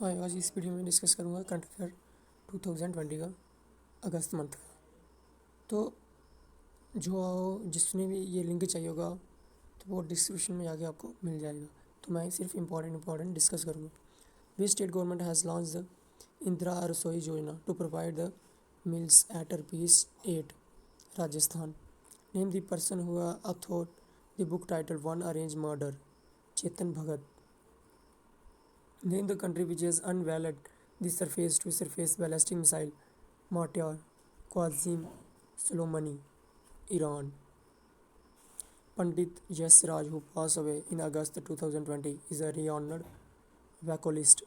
हाँ, आज इस वीडियो में डिस्कस करूँगा करंट अफेयर 2020 का अगस्त मंथ का। तो जिसने भी ये लिंक चाहिए होगा तो वो डिस्क्रिप्शन में जाके आपको मिल जाएगा। तो मैं सिर्फ इम्पॉर्टेंट डिस्कस करूँगा। Which state government has launch the Indira Rasoi Yojana to provide the meals at rupees 8। Rajasthan. Name the person who अथॉट the book titled one arrange murder. Chetan Bhagat. Name the country which has unveiled the surface-to-surface ballistic missile Mortar. Qasem Soleimani, Iran. Pandit Yasraj, who passed away in August 2020, is a renowned vocalist.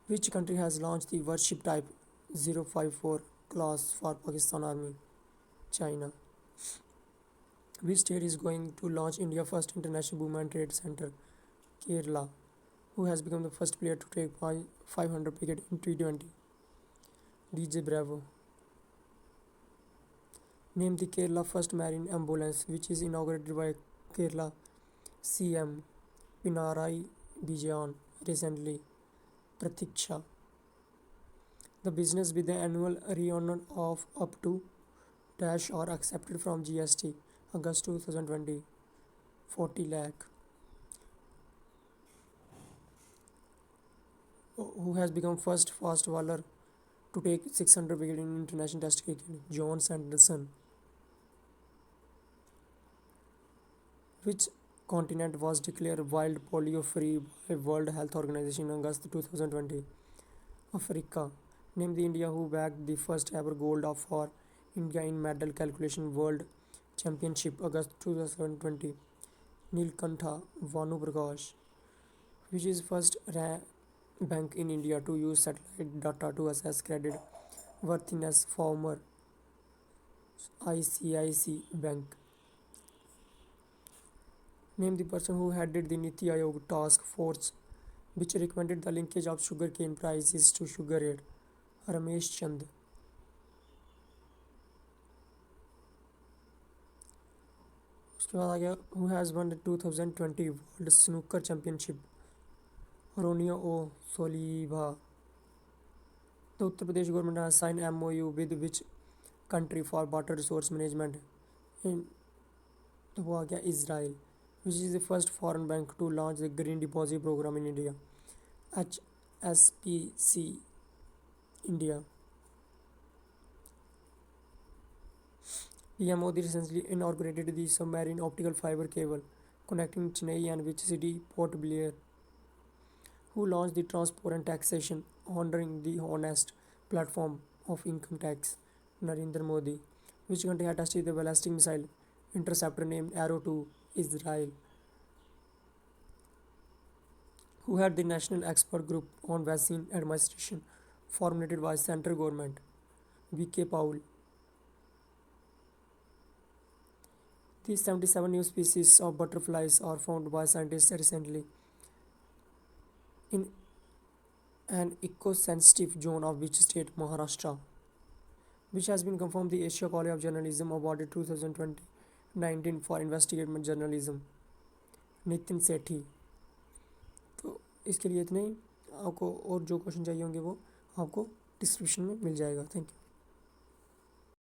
Which country has launched the warship type 054 class for Pakistan Army? China. Which state is going to launch India's first international women trade center? Kerala. Who has become the first player to take 500 wickets in T20? DJ Bravo. Name the Kerala first marine ambulance which is inaugurated by Kerala CM Pinarayi Vijayan recently. Pratiksha. The business with the annual return of up to dash are accepted from GST August 2020 40 lakh. Who has become first fast bowler to take 600 wickets in international test cricket? John Sanderson. Which continent was declared wild polio free by World Health Organization in August 2020? Africa. Name the India who bagged the first ever gold for India in medal calculation World Championship August 2020. Nilkantha Vanuprakash. Which is first bank in India to use satellite data to assess credit worthiness? Former ICICI Bank. Name the person who headed the Niti Aayog task force which recommended the linkage of sugarcane prices to sugar rate. Ramesh Chand. उसके बाद आ गया who has won the 2020 world snooker championship? Ronnie O'Sullivan. The Uttar Pradesh government has sign MOU with which country for water resource management? इन तो वो आ गया Israel. Which is the first foreign bank to launch the green deposit program in India? HSBC India. PM Modi recently inaugurated the submarine optical fiber cable connecting Chennai and which city? Port Blair. Who launched the transparent taxation honoring the honest platform of income tax? Narendra Modi. Which country had tested the ballistic missile interceptor named Arrow to Israel? Who had the national expert group on vaccine administration formulated by central government? VK Paul. The 77 new species of butterflies are found by scientists recently in an eco-sensitive zone of which state? Maharashtra. Which has been confirmed the Asia College of Journalism awarded 2019 for investigative journalism? Nitin सेठी. तो इसके लिए इतने ही. आपको और जो question चाहिए होंगे वो आपको डिस्क्रिप्शन में मिल जाएगा. Thank you.